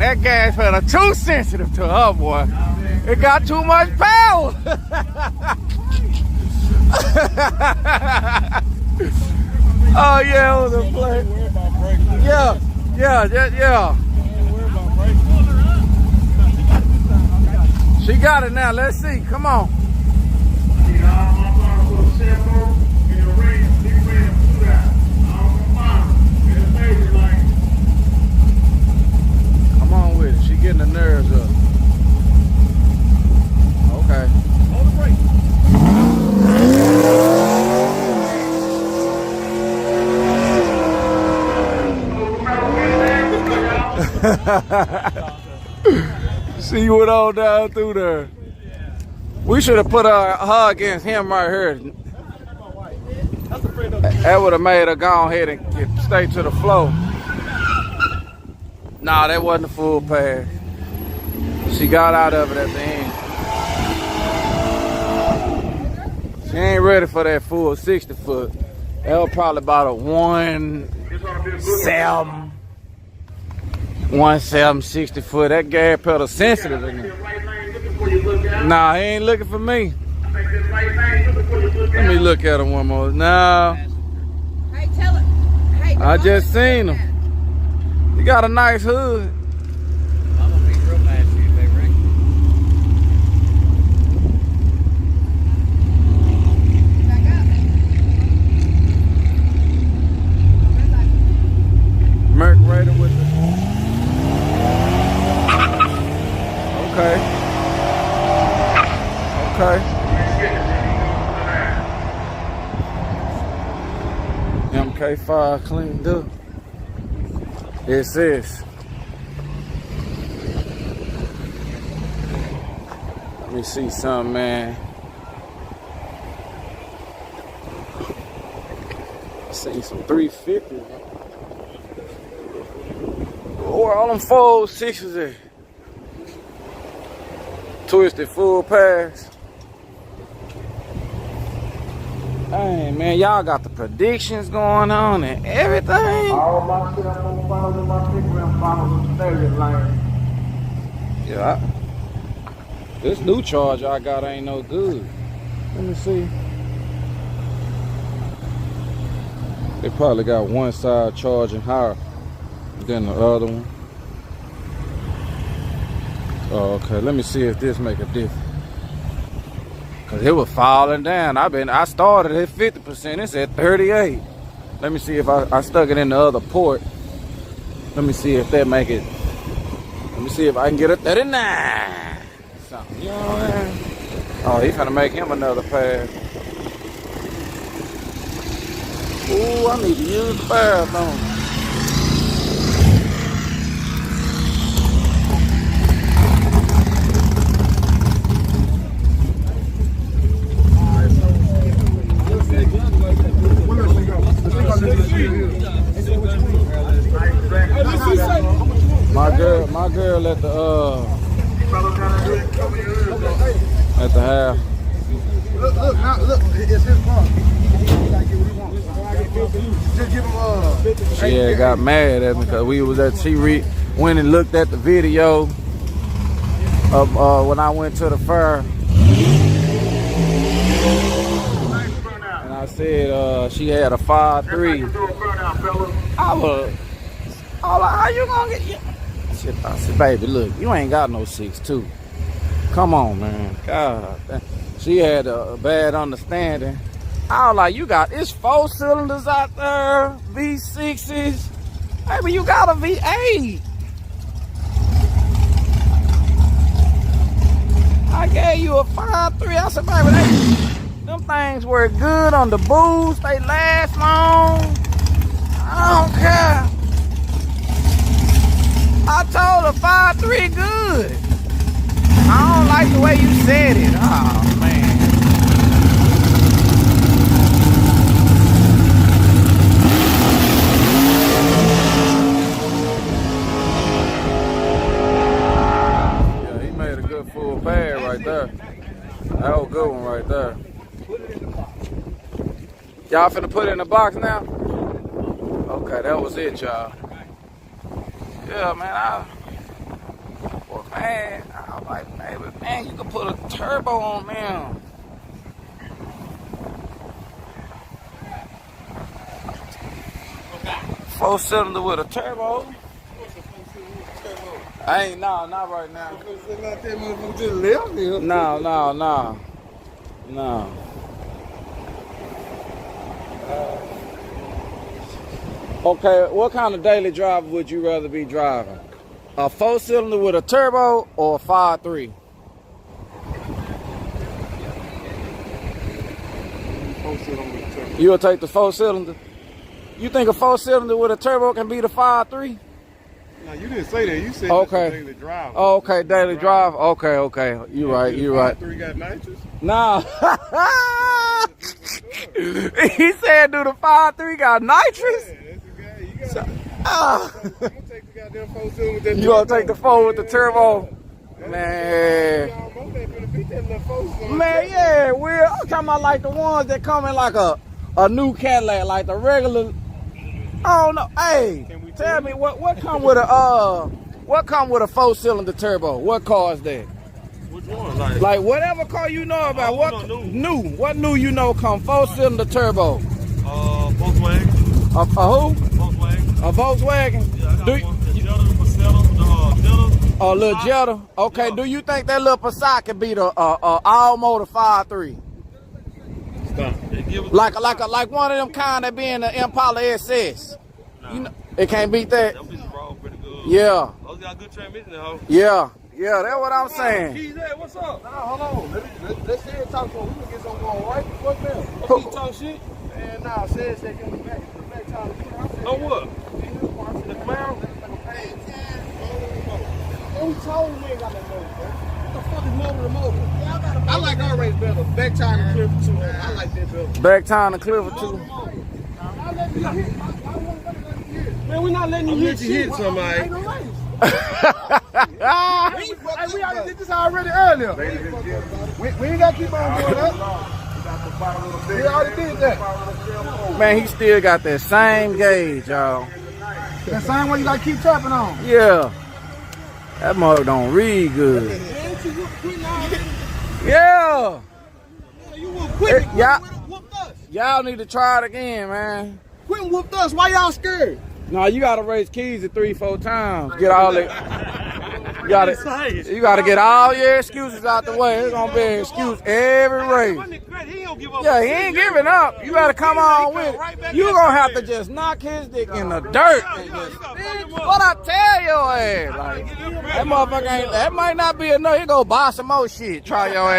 that gas pedal too sensitive to her, boy. It got too much power. Oh yeah, on the plate. Yeah. She got it now. Let's see. Come on. Come on with it. She getting the nerves up. Okay. Hold the brake. See what all down through there. We should have put her against him right here. That would have made her go ahead and stay to the flow. Nah, that wasn't a full pass. She got out of it at the end. She ain't ready for that full 60 foot. That was probably about a 1.760 foot. That gas pedal sensitive in there. Nah, he ain't looking for me. Let me look at him one more. No. Hey, tell him. Hey, I just seen him. He got a nice hood. I'm gonna be real mad at you if they ring. Back up. Merc Raider with the... Okay. Okay. MK5 cleaned up. This is. Let me see something, man. See some 350. Oh, all them 406s there. Twisted full pass. Hey man, y'all got the predictions going on and everything. All my shit I'm gonna follow in my triggerman follows the 30 lane. Yeah, this new charger I got ain't no good. Let me see. They probably got one side charging higher than the other one. Oh, okay, let me see if this make a difference. Cause it was falling down. I started at 50%. It's at 38. Let me see if I stuck it in the other port. Let me see if that make it. Let me see if I can get a 39. Something, you know what I mean? Oh, he's gonna make him another pass. Ooh, I need to use the bathroom. My girl at the half. Look, it's his car. He gotta get what he wants. Just give him She had got mad at me because we was at went and looked at the video of when I went to the fair. And I said she had a 5.3. I was like, how you gonna get you? I said, baby, look, you ain't got no 6.2. Come on, man. God. She had a bad understanding. I was like, it's 4 cylinders out there, V6s. Baby, you got a V8. I gave you a 5.3. I said, baby, them things work good on the boost. They last long. I don't care. I told her 5.3 good. I don't like the way you said it. Oh man. Yeah, he made a good full pad right there. That was a good one right there. Y'all finna put it in the box now? Okay, that was it, y'all. Yeah, man, Man, I was like, baby, man, you can put a turbo on them. Four-cylinder with a turbo. I ain't, nah, not right now. No. Okay, what kind of daily driver would you rather be driving? A four-cylinder with a turbo or a 5.3? You'll take the four-cylinder? You think a four-cylinder with a turbo can be the 5.3? No, you didn't say that. You said okay. daily driver. Oh, okay, daily drive. Okay. You right. Three got nitrous? Nah. He said, do the 5.3 got nitrous? Yeah, that's the guy. You got I'm gonna take the goddamn 4-cylinder with that. You gonna take the 4 with the turbo? Yeah. Man. Man, yeah, I'm talking about like the ones that come in like a new Cadillac, like the regular. I don't know. Hey, tell me what come with a 4-cylinder turbo? What car is that? Which one? Like whatever car you know about. What new you know come 4-cylinder turbo? Volkswagen. A who? Volkswagen. A Volkswagen? Yeah, I got one. The Jetta, a little Jetta. Okay, yeah. Do you think that little Passat could be the all-motor 5.3? Stop. Like one of them kind that be in the Impala SS. Nah. You know, it can't beat that. Them bitches roll pretty good. Yeah. Those got good transmission though. Yeah, that's what I'm saying. Keys, hey, what's up? Nah, hold on. Let's say it talk to him. We can get something going right. What's that? Who talk shit? Man, nah, said in the back time. On what? In the Camaro? Who told me ain't got that motor, bro? What the fuck is motor to motor? I like our race better. Back time and clear for 2. I like that better. Back time and clear for 2. Man, we're not letting you hit somebody. We already did this already earlier. We ain't got to keep on doing that. We already did that. Man, he still got that same gauge, y'all. That same one you got to keep tapping on. Yeah. That mother don't read good. Yeah. Y'all need to try it again, man. Quit and whooped us. Why y'all scared? No, you gotta raise keys 3-4 times. Get all it. You gotta get all your excuses out the way. It's gonna be an excuse every race. Yeah, he ain't giving up. You better come on with it. You gonna have to just knock his dick in the dirt. And just, what I tell your ass? Like, that motherfucker ain't. That might not be enough. You go buy some more shit. Try your ass.